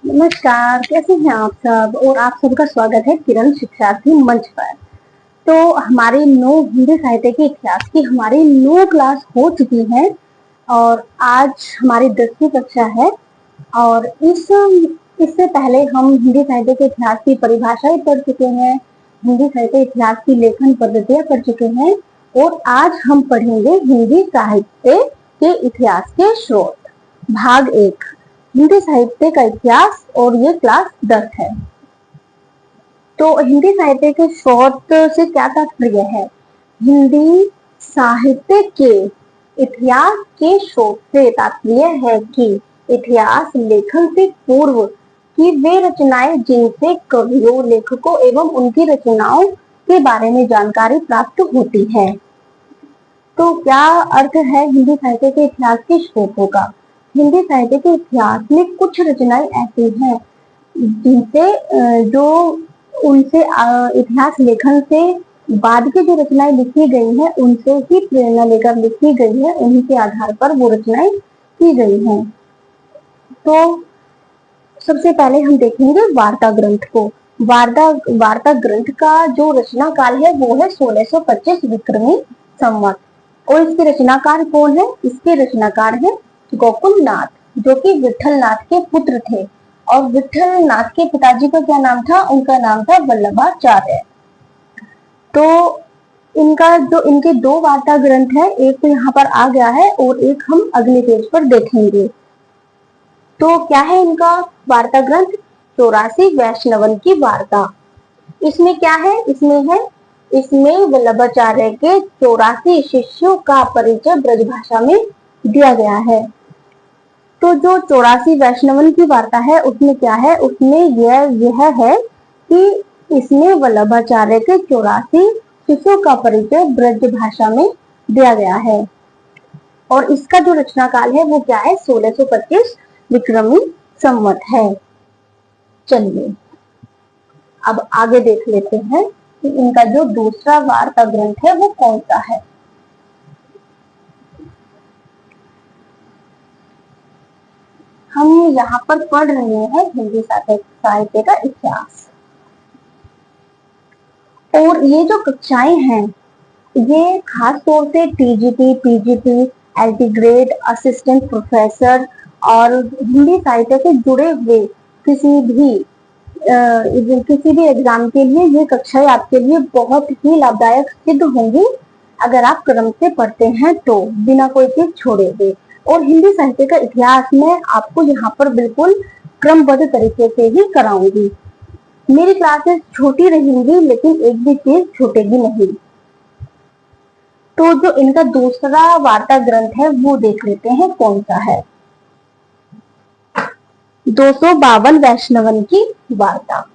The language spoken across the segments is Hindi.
नमस्कार, कैसे हैं आप सब। और आप सबका स्वागत है किरण शिक्षार्थी मंच पर। तो हमारे नो हिंदी साहित्य के इतिहास की हमारी 9 क्लास हो चुकी है और आज हमारी 10वीं कक्षा है। और इससे पहले हम हिंदी साहित्य के इतिहास की परिभाषाएं पढ़ चुके हैं, हिंदी साहित्य इतिहास की लेखन पद्धतियां पढ़ चुके हैं और आज हम पढ़ेंगे हिंदी साहित्य के इतिहास के स्रोत भाग 1, हिंदी साहित्य का इतिहास, और ये क्लास 10 है। तो हिंदी साहित्य के स्रोत से क्या तात्पर्य है? हिंदी साहित्य के इतिहास के स्रोत से तात्पर्य है कि इतिहास लेखन से पूर्व की वे रचनाएं जिनसे कवियों, लेखकों एवं उनकी रचनाओं के बारे में जानकारी प्राप्त होती है। तो क्या अर्थ है हिंदी साहित्य के इतिहास के स्रोतों का? हिंदी साहित्य के इतिहास में कुछ रचनाएं ऐसी हैं जिनसे जो उनसे इतिहास लेखन से बाद की जो रचनाएं लिखी गई हैं उनसे ही प्रेरणा लेकर लिखी गई है, उन्हीं के आधार पर वो रचनाएं की गई हैं। तो सबसे पहले हम देखेंगे वार्ता ग्रंथ को। वार्ता ग्रंथ का जो रचना काल है वो है 1625 विक्रमी संवत। और इसके रचनाकार कौन है? इसके रचनाकार है गोकुल नाथ, जो कि विठल नाथ के पुत्र थे। और विठल नाथ के पिताजी का क्या नाम था? उनका नाम था वल्लभाचार्य। तो इनके 2 वार्ता ग्रंथ है, एक तो यहाँ पर आ गया है और एक हम अगले पेज पर देखेंगे। तो क्या है इनका वार्ता ग्रंथ? 84 वैष्णवन की वार्ता। इसमें क्या है? इसमें वल्लभाचार्य के 84 शिष्यों का परिचय ब्रजभाषा में दिया गया है। तो जो 84 वैष्णवन की वार्ता है उसमें क्या है? उसमें यह है कि इसमें वल्लभाचार्य के 84 शिष्यों का परिचय ब्रजभाषा में दिया गया है। और इसका जो रचना काल है वो क्या है? 1625 विक्रमी संवत है। चलिए अब आगे देख लेते हैं कि इनका जो दूसरा वार्ता ग्रंथ है वो कौन सा है। हम यहाँ पर पढ़ रहे हैं हिंदी साहित्य का इतिहास। और ये जो कक्षाएं हैं ये खास तौर से TGT, PGT, LT grade, assistant professor और हिंदी साहित्य से जुड़े हुए किसी भी एग्जाम के लिए ये कक्षाएं आपके लिए बहुत ही लाभदायक सिद्ध होंगी अगर आप क्रम से पढ़ते हैं तो, बिना कोई चीज छोड़े हुए। और हिंदी साहित्य का इतिहास में आपको यहाँ पर बिल्कुल क्रमबद्ध तरीके से ही कराऊंगी। मेरी क्लासेस छोटी रहेंगी लेकिन एक भी चीज छूटेगी नहीं। तो जो इनका दूसरा वार्ता ग्रंथ है वो देख लेते हैं कौन सा है। 252 वैष्णवन की वार्ता।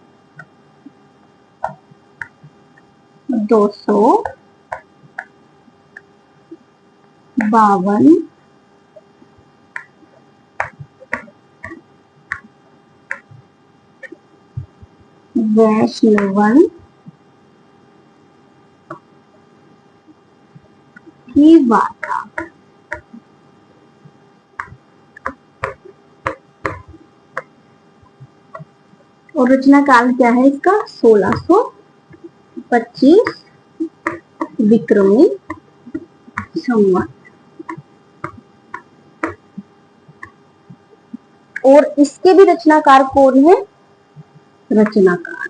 252 वैष्णवन की वार्ता। और रचना काल क्या है इसका? 1625 विक्रमी संवत। और इसके भी रचनाकार कौन है? रचनाकार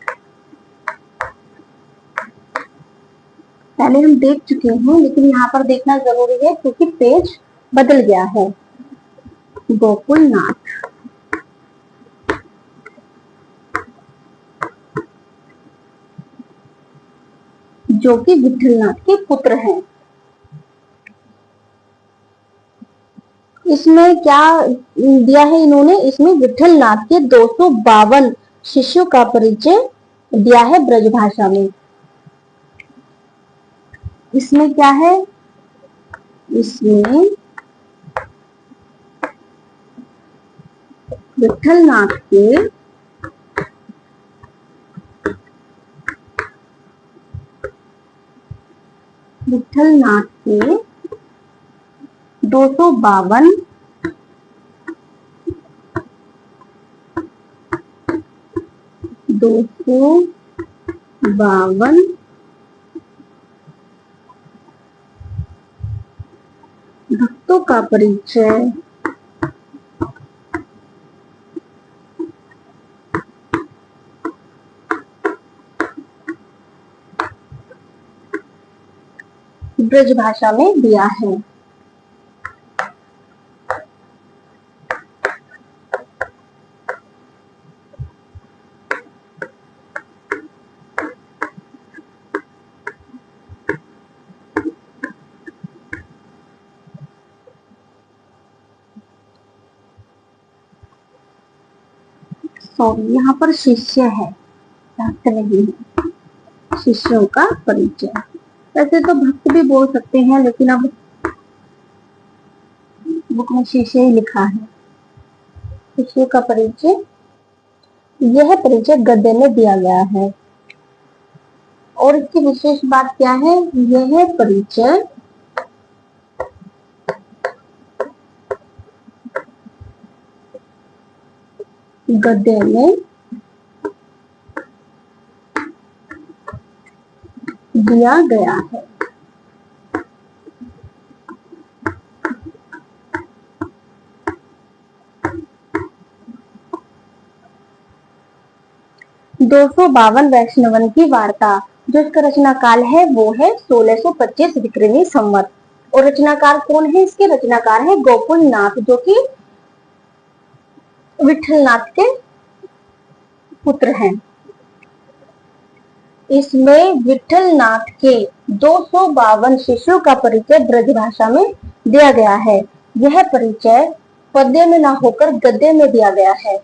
पहले हम देख चुके हैं लेकिन यहाँ पर देखना जरूरी है क्योंकि पेज बदल गया है। गोकुल नाथ, जो कि विठल नाथ के पुत्र हैं। इसमें क्या दिया है इन्होंने? इसमें विठल नाथ के 252 शिष्यों का परिचय दिया है ब्रजभाषा में। इसमें क्या है? इसमें विठल नाथ के 252 252 भक्तों का परिचय ब्रज भाषा में दिया है। सॉरी, यहाँ पर शिष्य है, भक्त नहीं है। शिष्यों का परिचय, वैसे तो भक्त भी बोल सकते हैं, लेकिन अब बुक में शिष्य ही लिखा है। शिष्यों का परिचय, यह परिचय गद्य में दिया गया है। और इसकी विशेष बात क्या है? यह परिचय गद्य में दिया गया है। दो सौ 252 वैष्णवन की वार्ता, जो इसका रचना काल है वो है 1625 विक्रमी संवत। और रचनाकार कौन है? इसके रचनाकार है गोकुल नाथ, जो कि विठलनाथ के पुत्र हैं। इसमें विठलनाथ के 252 शिष्यों का परिचय ब्रज भाषा में दिया गया है। यह परिचय पद्य में ना होकर गद्य में दिया गया है।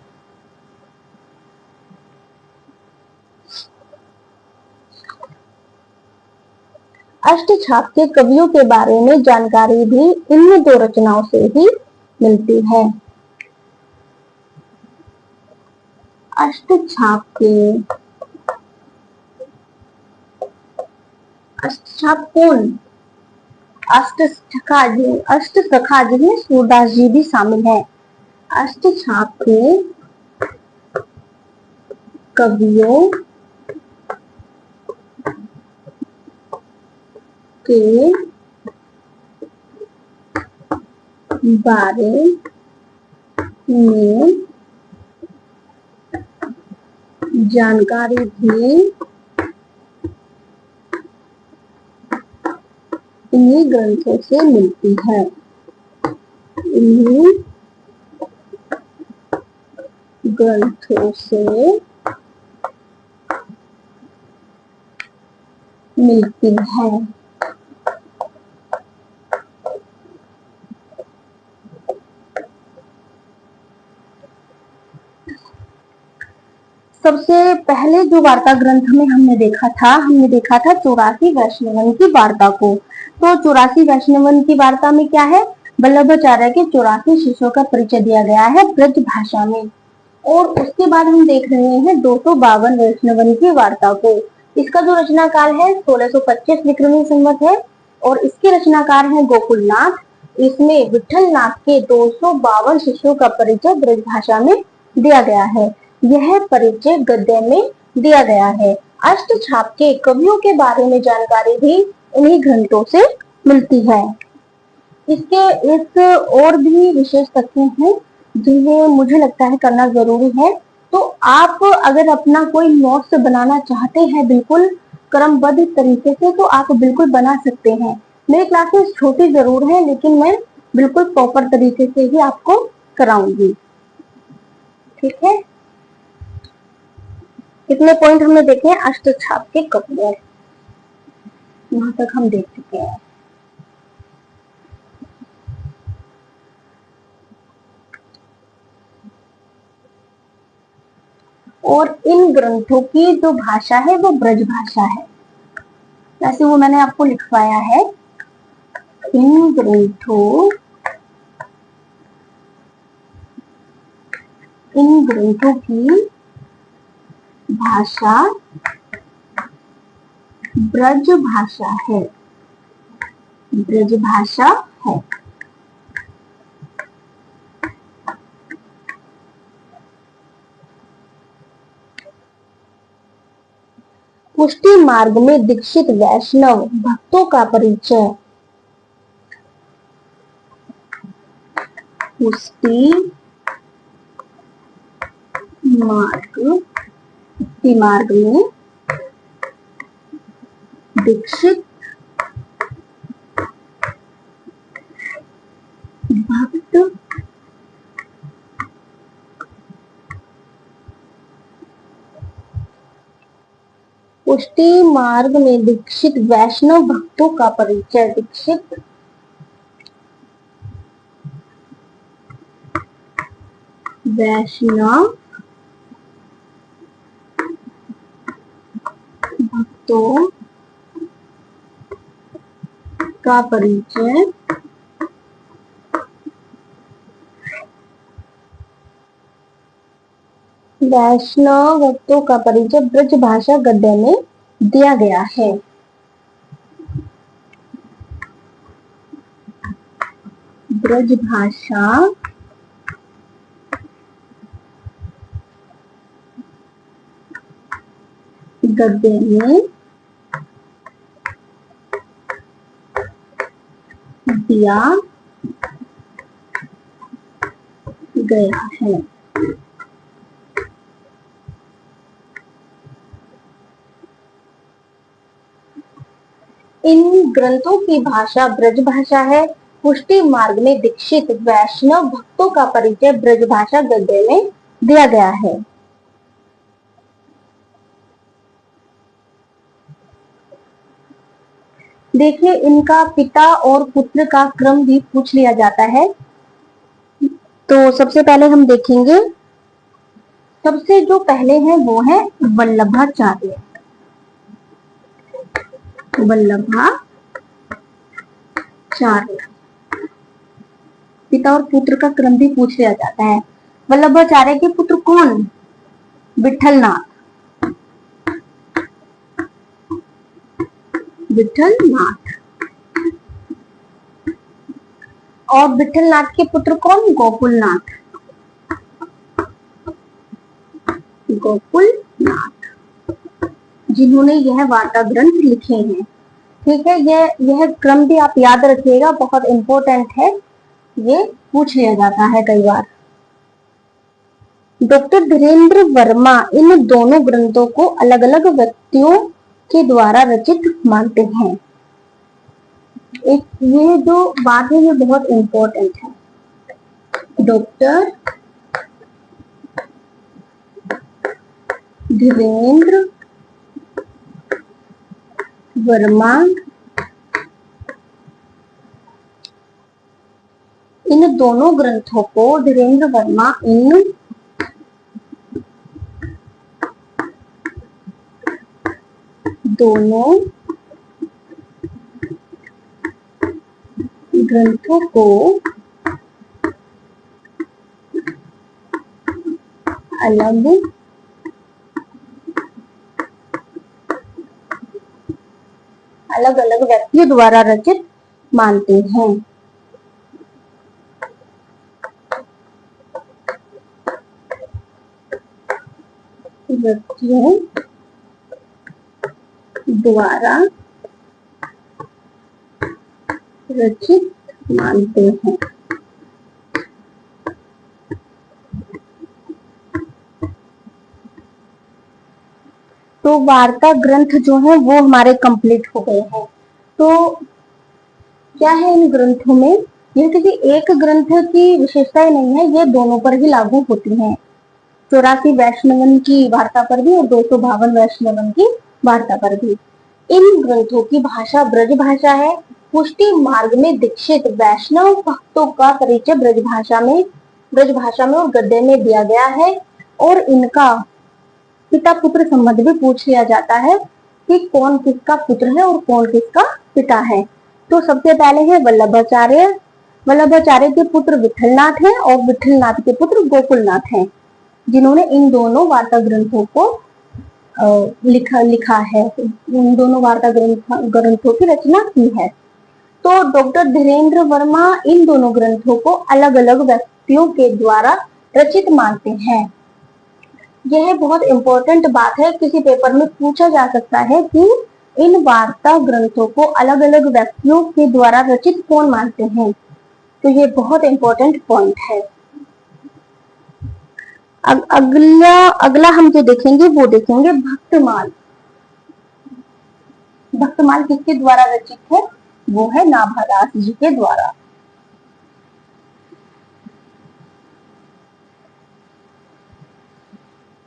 अष्टछाप के कवियों के बारे में जानकारी भी इन दो रचनाओं से ही मिलती है। अष्टछाप कौन? अष्टसखा जिसमें सूरदास जी भी शामिल है। अष्टछाप के कवियों के बारे में जानकारी भी इन्हीं ग्रंथों से मिलती है। इन्हीं ग्रंथों से मिलती है। सबसे पहले जो वार्ता ग्रंथ में हमने देखा था 84 वैष्णवन की वार्ता को। तो 84 वैष्णवन की वार्ता में क्या है? वल्लभाचार्य के 84 शिष्यों का परिचय दिया गया है ब्रज भाषा में। और उसके बाद हम देख रहे हैं 252 वैष्णवन की वार्ता को। इसका जो रचना काल है 1625 विक्रमी संवत है और इसके रचनाकार हैं गोकुलनाथ। इसमें विठलनाथ के 252 शिष्यों का परिचय ब्रज भाषा में दिया गया है। यह परिचय गद्य में दिया गया है। अष्टछाप के कवियों के बारे में जानकारी भी इन्हीं ग्रंथों से मिलती है। इसके एक और भी विशेष तथ्य हैं जिन्हें मुझे लगता है करना जरूरी है। तो आप अगर अपना कोई नोट्स बनाना चाहते हैं बिल्कुल क्रमबद्ध तरीके से, तो आप बिल्कुल बना सकते हैं। मेरी क्लासेस छोटी जरूर है, लेकिन मैं बिल्कुल प्रॉपर तरीके से ही आपको कराऊंगी। ठीक है, कितने पॉइंट हमने देखे हैं? अष्टछाप के कवियों, यहाँ तक हम देख चुके हैं। और इन ग्रंथों की जो भाषा है वो ब्रज भाषा है। वैसे वो मैंने आपको लिखवाया है। इन ग्रंथों की भाषा ब्रज भाषा है। ब्रज भाषा है। पुष्टि मार्ग में दीक्षित वैष्णव भक्तों का परिचय। पुष्टि मार्ग में दीक्षित भक्त पुष्टि मार्ग में दीक्षित वैष्णव भक्तों का परिचय। दीक्षित वैष्णव भक्तों का परिचय वैष्णव भक्तों का परिचय ब्रज भाषा गद्य में दिया गया है। ब्रज भाषा गद्य में दिया गया है। इन ग्रंथों की भाषा ब्रज भाषा है। पुष्टि मार्ग में दीक्षित वैष्णव भक्तों का परिचय ब्रज भाषा गद्य में दिया गया है। देखिए, इनका पिता और पुत्र का क्रम भी पूछ लिया जाता है। तो सबसे पहले हम देखेंगे, सबसे जो पहले हैं वो है वल्लभाचार्य। वल्लभाचार्य, पिता और पुत्र का क्रम भी पूछ लिया जाता है। वल्लभाचार्य के पुत्र कौन? विठलनाथ। और विठलनाथ के पुत्र कौन? गोकुलनाथ, जिन्होंने यह वार्ता ग्रंथ लिखे हैं। ठीक है, यह क्रम भी आप याद रखिएगा, बहुत इंपॉर्टेंट है, ये पूछ लिया जाता है कई बार। डॉक्टर धीरेन्द्र वर्मा इन दोनों ग्रंथों को अलग अलग व्यक्तियों के द्वारा रचित मानते हैं। एक ये जो बात है ये बहुत इंपॉर्टेंट है। डॉक्टर धीरेन्द्र वर्मा इन दोनों ग्रंथों को धीरेन्द्र वर्मा इन दोनों ग्रंथों को अलग अलग व्यक्तियों द्वारा रचित मानते हैं। व्यक्तियों द्वारा रचित मानते हैं। तो वार्ता ग्रंथ जो है वो हमारे कंप्लीट हो गए हैं। तो क्या है इन ग्रंथों में? यह किसी एक ग्रंथ की विशेषताएं नहीं है, ये दोनों पर ही लागू होती हैं। 84 वैष्णवन की वार्ता पर भी और 252 वैष्णवन की वार्ता पर भी। इन ग्रंथों की भाषा ब्रज भाषा है। पुष्टि मार्ग में दीक्षित वैष्णव भक्तों का परिचय ब्रज भाषा में और गद्य में दिया गया है। और इनका पिता पुत्र संबंध भी पूछ लिया जाता है कि कौन किसका पुत्र है और कौन किसका पिता है। तो सबसे पहले है वल्लभाचार्य। वल्लभाचार्य के पुत्र विठलनाथ हैं और विठलनाथ के पुत्र गोकुलनाथ हैं, जिन्होंने इन दोनों वार्ता ग्रंथों को लिखा है, इन दोनों वार्ता ग्रंथों की रचना की है। तो डॉक्टर धीरेन्द्र वर्मा इन दोनों ग्रंथों को अलग अलग व्यक्तियों के द्वारा रचित मानते हैं। यह बहुत इंपॉर्टेंट बात है, किसी पेपर में पूछा जा सकता है कि इन वार्ता ग्रंथों को अलग अलग व्यक्तियों के द्वारा रचित कौन मानते हैं। तो ये बहुत इंपॉर्टेंट पॉइंट है। अब अगला अगला हम जो देखेंगे वो देखेंगे भक्तमाल। भक्तमाल किसके द्वारा रचित है? वो है नाभादास जी के द्वारा।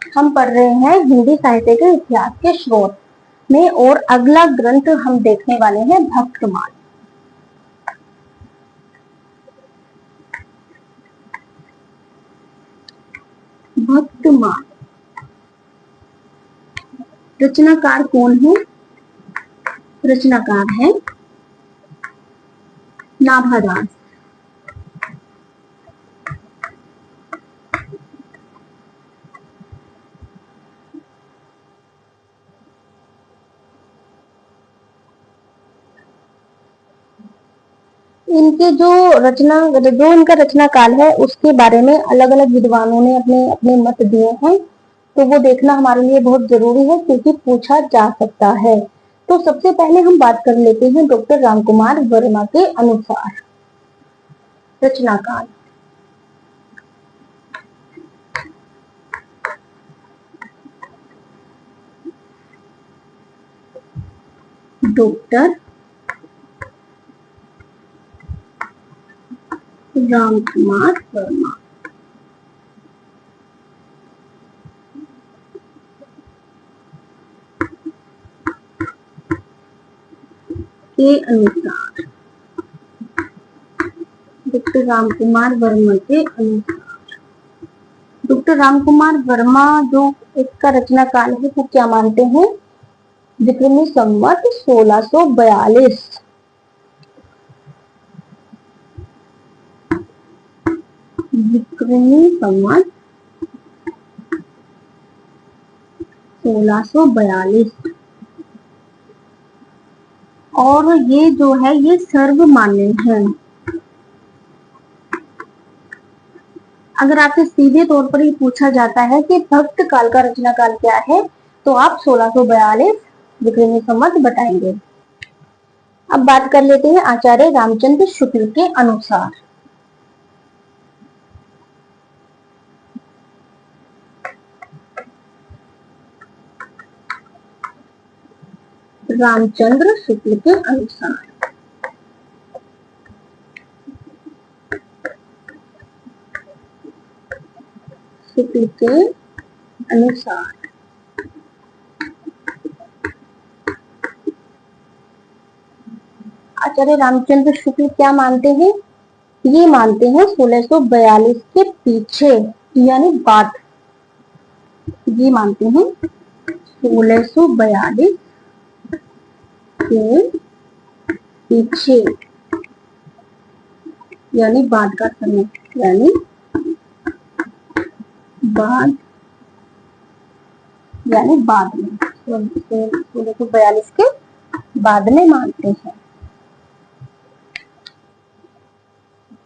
हम पढ़ रहे हैं हिंदी साहित्य के इतिहास के स्रोत में, और अगला ग्रंथ हम देखने वाले हैं भक्तमाल। भक्तमाल रचनाकार कौन है? रचनाकार है नाभादास। इनके जो इनका रचना काल है उसके बारे में अलग अलग विद्वानों ने अपने अपने मत दिए हैं, तो वो देखना हमारे लिए बहुत जरूरी है क्योंकि पूछा जा सकता है। तो सबसे पहले हम बात कर लेते हैं डॉक्टर रामकुमार वर्मा के अनुसार रचना काल। डॉक्टर रामकुमार वर्मा के अनुसार, डॉक्टर रामकुमार वर्मा के अनुसार, डॉक्टर रामकुमार वर्मा जो इसका रचना काल है वो क्या मानते हैं? विक्रमी संवत 1642। विक्रमी संवत 1642। और ये जो है ये सर्वमान्य है। अगर आपसे सीधे तौर पर ही पूछा जाता है कि भक्त काल का रचना काल क्या है, तो आप 1642 विक्रमी संवत बताएंगे। अब बात कर लेते हैं आचार्य रामचंद्र शुक्ल के अनुसार। रामचंद्र शुक्ल के अनुसार, शुक्ल के अनुसार आचार्य रामचंद्र शुक्ल क्या मानते हैं? ये मानते हैं 1642 के पीछे यानी बाद, ये मानते हैं 1642 के पीछे यानी बाद का समय, यानी बाद यानी बाद में 1642 के बाद में मानते हैं।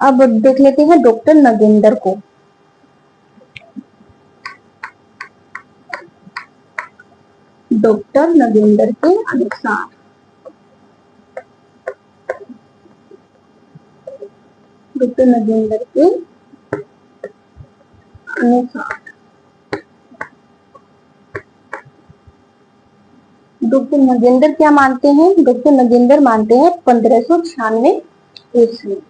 अब देख लेते हैं डॉक्टर नगेंद्र को। डॉक्टर नगेंद्र के अनुसार, डॉक्टर नगेंद्र के अनुसार, डॉक्टर नगेंद्र क्या मानते हैं? डॉक्टर नगेंद्र मानते हैं 1596 ईस्वी।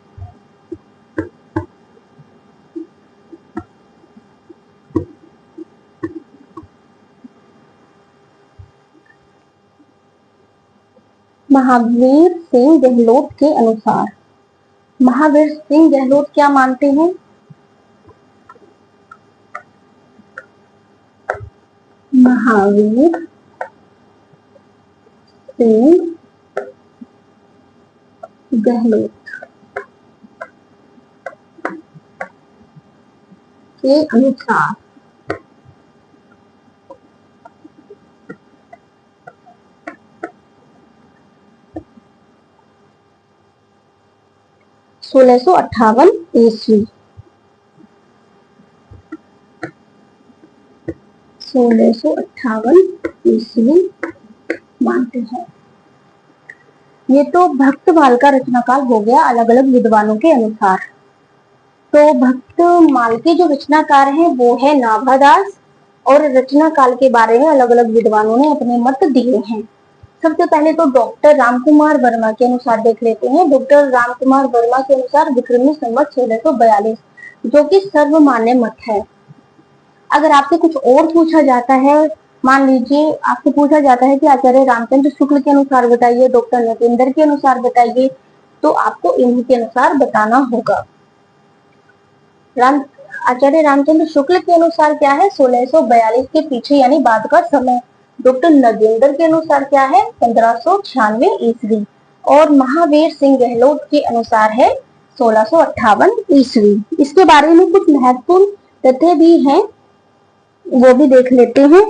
महावीर सिंह गहलोत के अनुसार, महावीर सिंह गहलोत क्या मानते हैं? महावीर सिंह गहलोत के अनुसार 1658 ईस्वी। 1658 ईस्वी मानते हैं। ये तो भक्तमाल का रचनाकाल हो गया अलग अलग विद्वानों के अनुसार। तो भक्तमाल के जो रचनाकार हैं वो है नाभादास, और रचना काल के बारे में अलग अलग विद्वानों ने अपने मत दिए हैं। सबसे पहले तो डॉक्टर रामकुमार वर्मा के अनुसार देख लेते हैं। डॉक्टर रामकुमार वर्मा के अनुसार विक्रमी संवत 1642, जो कि सर्वमान्य मत है। अगर आपसे कुछ और पूछा जाता है, मान लीजिए आपसे पूछा जाता है कि आचार्य रामचंद्र शुक्ल के अनुसार बताइए, डॉक्टर नरेंद्र के अनुसार बताइए, तो आपको इन्हीं के अनुसार बताना होगा। आचार्य रामचंद्र शुक्ल के अनुसार क्या है, 1642 के पीछे यानी बाद का समय। डॉक्टर नगेंद्र के अनुसार क्या है, 1596 ईस्वी। और महावीर सिंह गहलोत के अनुसार है 1658 ईस्वी। इसके बारे में कुछ महत्वपूर्ण तथ्य भी हैं, वो भी देख लेते हैं।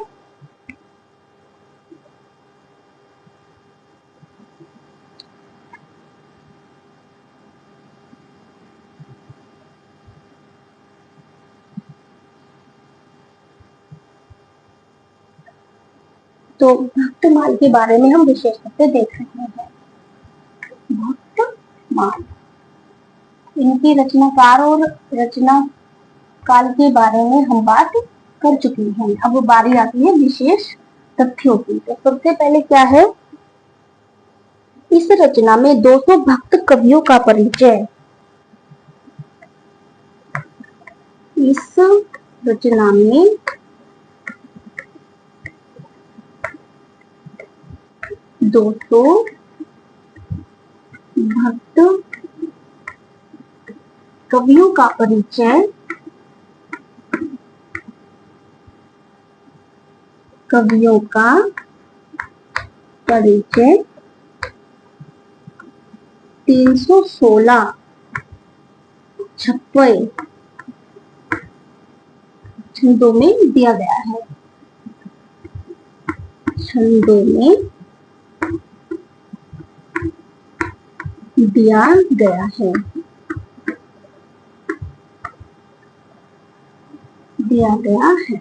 तो भक्तमाल के बारे में हम विशेष रूप से देख रहे हैं। भक्तमाल, इनकी रचनाकार और रचना काल के बारे में हम बात कर चुके हैं। अब बारी आती है विशेष तथ्यों की। तो सबसे पहले क्या है, इस रचना में 200 भक्त कवियों का परिचय। इस रचना में 200 भक्त कवियों का परिचय, कवियों का परिचय 316 छप्पे छंदों में दिया गया है। छंदों में दिया गया है, दिया गया है।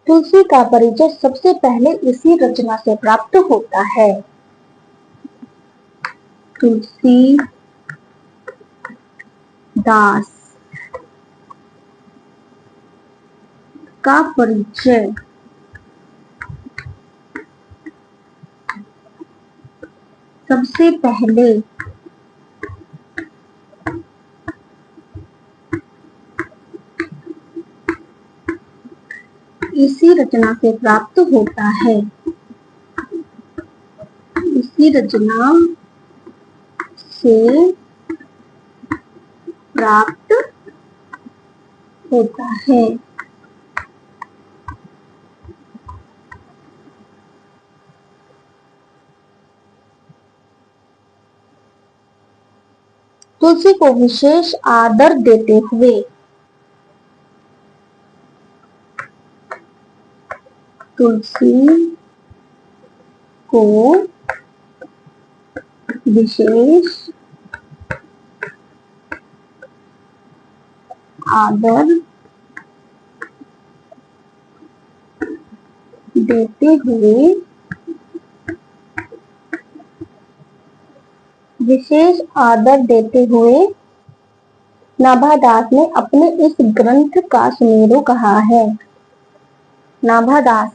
तुलसी का परिचय सबसे पहले इसी रचना से प्राप्त होता है। तुलसी दास का परिचय सबसे पहले इसी रचना से प्राप्त होता है। इसी रचना से प्राप्त होता है। तुलसी को विशेष आदर देते हुए तुलसी को विशेष आदर देते हुए विशेष आदर देते हुए नाभादास ने अपने इस ग्रंथ का सुमेरु कहा है। नाभादास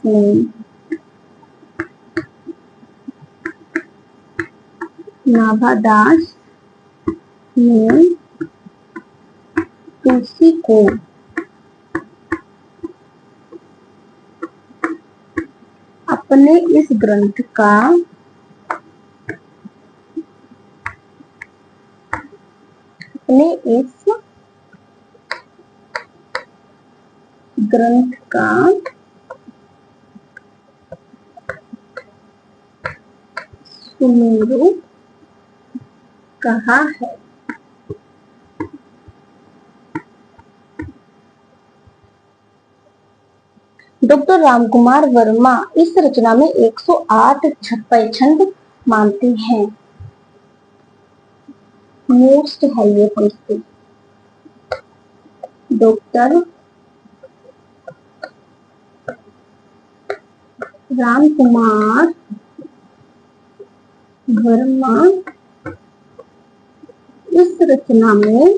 ने तुलसी को अपने इस ग्रंथ का सुमेरु कहा है। डॉक्टर रामकुमार वर्मा इस रचना में 108 छप्पे छंद मानते हैं। मोस्ट है ये पंक्ति। डॉक्टर राम कुमार वर्मा इस रचना में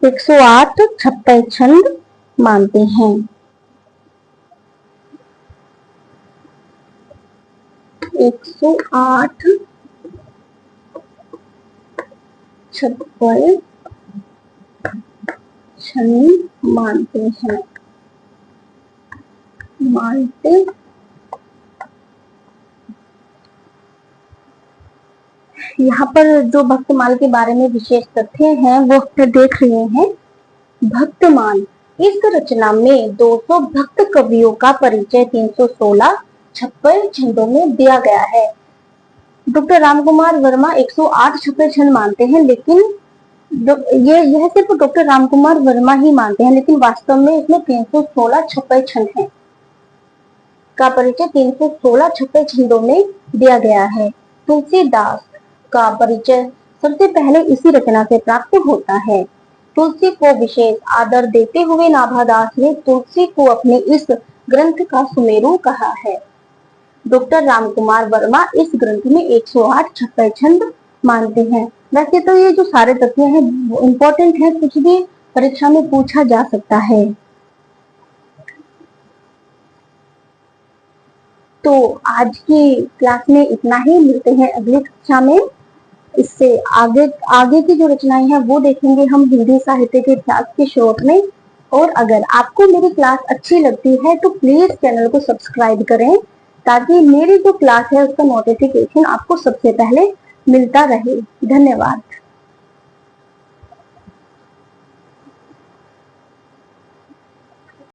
108 छप्पै छंद मानते हैं। 108 छप्पै छंद मानते हैं। यहाँ पर जो भक्तमाल के बारे में विशेष तथ्य हैं वो देख रहे हैं। भक्तमाल इस रचना में 200 भक्त कवियों का परिचय 316 छप्पै छंदों में दिया गया है। डॉक्टर रामकुमार वर्मा 108 छप्पै छंद मानते हैं, लेकिन यह सिर्फ डॉक्टर रामकुमार वर्मा ही मानते हैं, लेकिन वास्तव में इसमें 316 छप्पै छंद हैं का परिचय 316 छप्पै छंदों में दिया गया है। तुलसीदास का परिचय सबसे पहले इसी रचना से प्राप्त होता है। तुलसी को विशेष आदर देते हुए नाभादास ने तुलसी को अपने इस ग्रंथ का सुमेरु कहा है। डॉक्टर रामकुमार वर्मा इस ग्रंथ में 108 छप्पै छंद मानते हैं। वैसे तो ये जो सारे तथ्य हैं वो इम्पोर्टेंट है, कुछ भी परीक्षा में पूछा जा सकता है। तो आज की क्लास में इतना ही, मिलते हैं अगली कक्षा में। इससे आगे की जो रचनाएं हैं वो देखेंगे हम हिंदी साहित्य के इतिहास के स्रोत में। और अगर आपको मेरी क्लास अच्छी लगती है तो प्लीज चैनल को सब्सक्राइब करें, ताकि मेरी जो क्लास है उसका नोटिफिकेशन आपको सबसे पहले मिलता रहे। धन्यवाद।